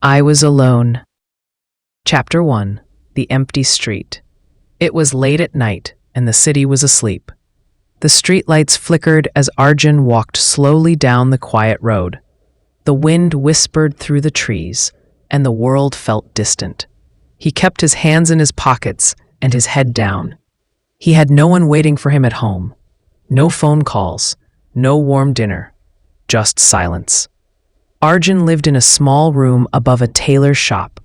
I was alone. Chapter 1. The Empty Street. It was late at night, and the city was asleep. The streetlights flickered as Arjun walked slowly down the quiet road. The wind whispered through the trees, and the world felt distant. He kept his hands in his pockets and his head down. He had no one waiting for him at home. No phone calls, no warm dinner, just silence. Arjun lived in a small room above a tailor's shop.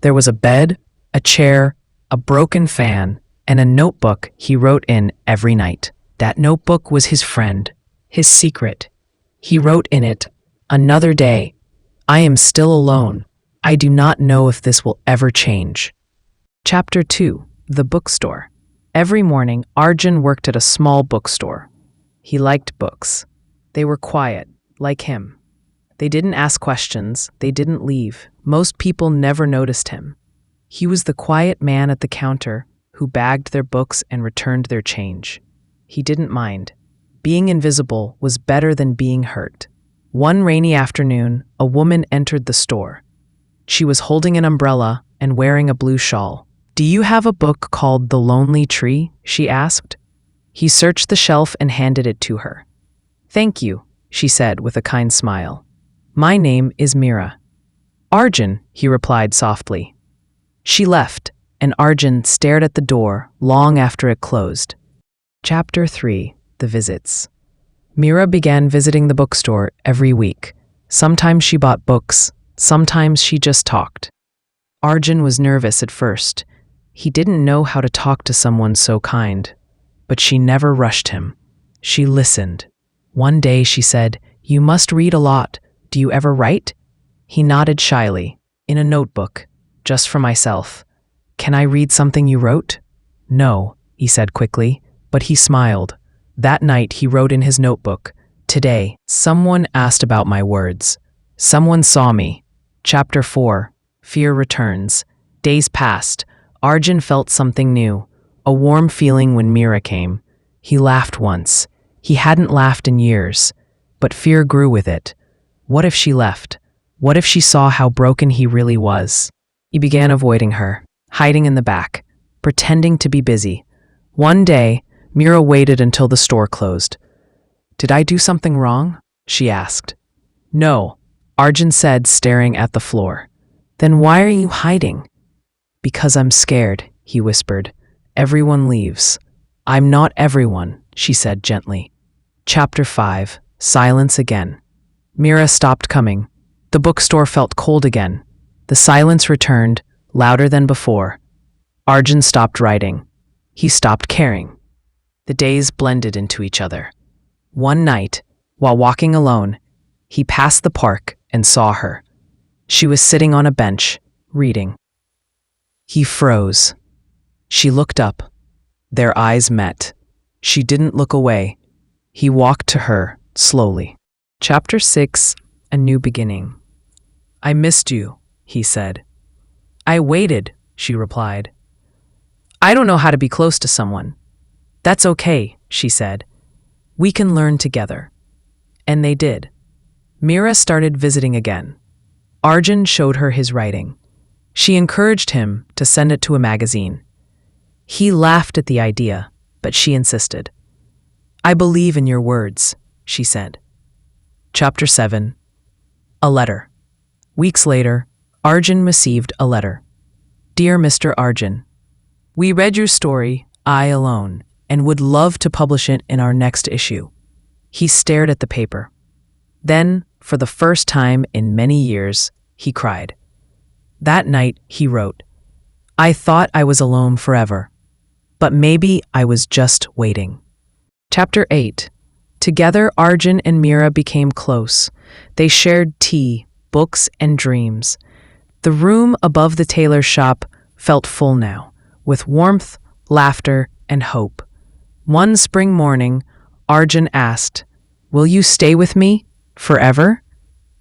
There was a bed, a chair, a broken fan, and a notebook he wrote in every night. That notebook was his friend, his secret. He wrote in it, "Another day. I am still alone. I do not know if this will ever change." Chapter 2. The Bookstore. Every morning, Arjun worked at a small bookstore. He liked books. They were quiet, like him. They didn't ask questions, they didn't leave. Most people never noticed him. He was the quiet man at the counter who bagged their books and returned their change. He didn't mind. Being invisible was better than being hurt. One rainy afternoon, a woman entered the store. She was holding an umbrella and wearing a blue shawl. "Do you have a book called The Lonely Tree?" she asked. He searched the shelf and handed it to her. "Thank you," she said with a kind smile. "My name is Mira." "Arjun," he replied softly. She left, and Arjun stared at the door long after it closed. Chapter 3. The Visits. Mira began visiting the bookstore every week. Sometimes she bought books, sometimes she just talked. Arjun was nervous at first. He didn't know how to talk to someone so kind. But she never rushed him. She listened. One day she said, "You must read a lot. Do you ever write?" He nodded shyly. "In a notebook, just for myself." "Can I read something you wrote?" "No," he said quickly, but he smiled. That night he wrote in his notebook, "Today, someone asked about my words. Someone saw me." Chapter 4. Fear returns. Days passed. Arjun felt something new, a warm feeling when Mira came. He laughed once. He hadn't laughed in years, but fear grew with it. What if she left? What if she saw how broken he really was? He began avoiding her, hiding in the back, pretending to be busy. One day, Mira waited until the store closed. "Did I do something wrong?" she asked. "No," Arjun said, staring at the floor. "Then why are you hiding?" "Because I'm scared," he whispered. "Everyone leaves." "I'm not everyone," she said gently. Chapter 5. Silence again. Mira stopped coming. The bookstore felt cold again. The silence returned, louder than before. Arjun stopped writing. He stopped caring. The days blended into each other. One night, while walking alone, he passed the park and saw her. She was sitting on a bench, reading. He froze. She looked up. Their eyes met. She didn't look away. He walked to her, slowly. Chapter 6. A New Beginning. "I missed you," he said. "I waited," she replied. "I don't know how to be close to someone." "That's okay," she said. "We can learn together." And they did. Mira started visiting again. Arjun showed her his writing. She encouraged him to send it to a magazine. He laughed at the idea, but she insisted. "I believe in your words," she said. Chapter 7. A Letter. Weeks later, Arjun received a letter. "Dear Mr. Arjun, we read your story, I Alone, and would love to publish it in our next issue." He stared at the paper. Then, for the first time in many years, he cried. That night, he wrote, "I thought I was alone forever, but maybe I was just waiting." Chapter 8. Together, Arjun and Mira became close. They shared tea, books, and dreams. The room above the tailor's shop felt full now, with warmth, laughter, and hope. One spring morning, Arjun asked, "Will you stay with me forever?"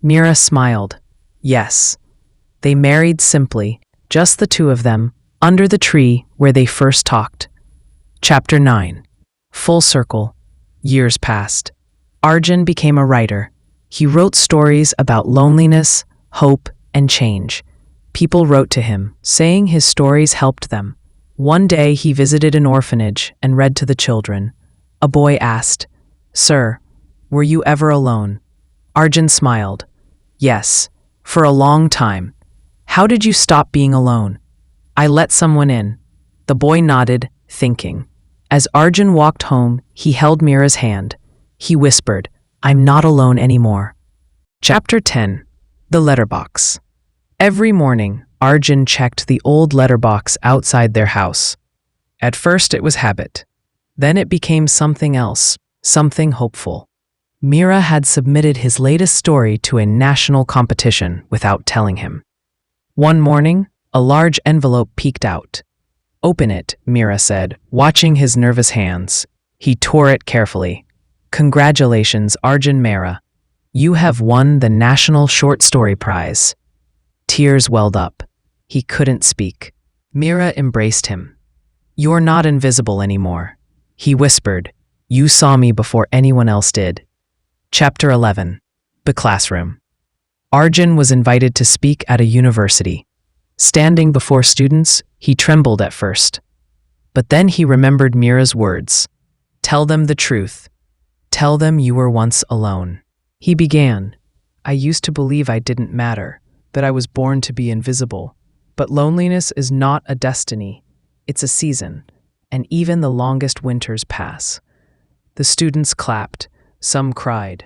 Mira smiled. Yes. They married simply, just the two of them, under the tree where they first talked. Chapter 9. Full circle. Years passed. Arjun became a writer. He wrote stories about loneliness, hope, and change. People wrote to him, saying his stories helped them. One day he visited an orphanage and read to the children. A boy asked, "Sir, were you ever alone?" Arjun smiled. "Yes, for a long time." "How did you stop being alone?" "I let someone in." The boy nodded, thinking. As Arjun walked home, he held Mira's hand. He whispered, "I'm not alone anymore." Chapter 10. The Letterbox. Every morning, Arjun checked the old letterbox outside their house. At first it was habit. Then it became something else, something hopeful. Mira had submitted his latest story to a national competition without telling him. One morning, a large envelope peeked out. "Open it," Mira said, watching his nervous hands. He tore it carefully. "Congratulations, Arjun Mehra. You have won the National Short Story Prize." Tears welled up. He couldn't speak. Mira embraced him. "You're not invisible anymore," he whispered. "You saw me before anyone else did." Chapter 11. The Classroom. Arjun was invited to speak at a university. Standing before students, he trembled at first. But then he remembered Mira's words. "Tell them the truth. Tell them you were once alone." He began. "I used to believe I didn't matter, that I was born to be invisible. But loneliness is not a destiny. It's a season, and even the longest winters pass." The students clapped. Some cried.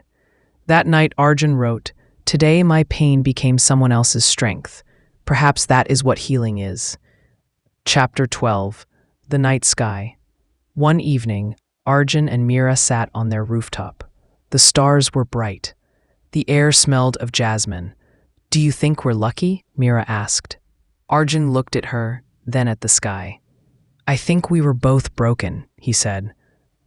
That night Arjun wrote, "Today my pain became someone else's strength. Perhaps that is what healing is." Chapter 12. The Night Sky. One evening, Arjun and Mira sat on their rooftop. The stars were bright. The air smelled of jasmine. "Do you think we're lucky?" Mira asked. Arjun looked at her, then at the sky. "I think we were both broken," he said.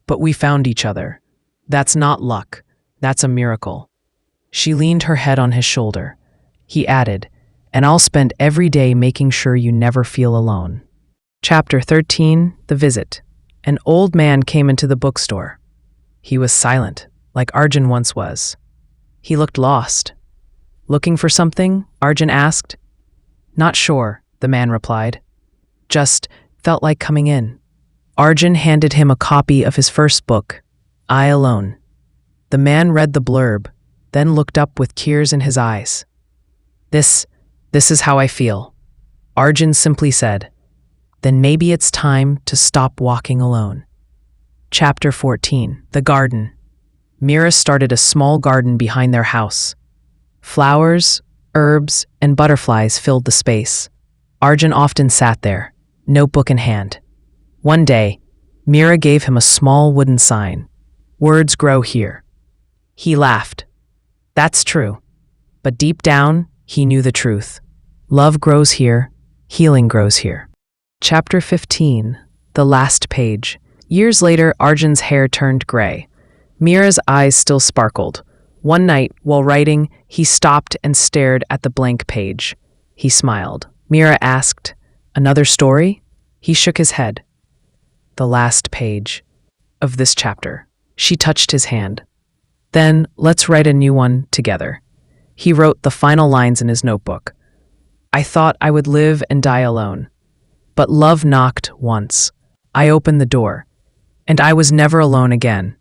"But we found each other. That's not luck. That's a miracle." She leaned her head on his shoulder. He added, "And I'll spend every day making sure you never feel alone." Chapter 13. The Visit. An old man came into the bookstore. He was silent, like Arjun once was. He looked lost. "Looking for something?" Arjun asked. "Not sure," the man replied. "Just felt like coming in." Arjun handed him a copy of his first book, I Alone. The man read the blurb, then looked up with tears in his eyes. This is how I feel." Arjun simply said, "Then maybe it's time to stop walking alone." Chapter 14. The Garden. Mira started a small garden behind their house. Flowers, herbs, and butterflies filled the space. Arjun often sat there, notebook in hand. One day, Mira gave him a small wooden sign. "Words grow here." He laughed. That's true. But deep down, he knew the truth. Love grows here, healing grows here. Chapter 15. The Last Page. Years later, Arjun's hair turned gray. Mira's eyes still sparkled. One night, while writing, he stopped and stared at the blank page. He smiled. Mira asked, "Another story?" He shook his head. "The last page of this chapter." She touched his hand. "Then let's write a new one together." He wrote the final lines in his notebook. "I thought I would live and die alone. But love knocked once. I opened the door, and I was never alone again."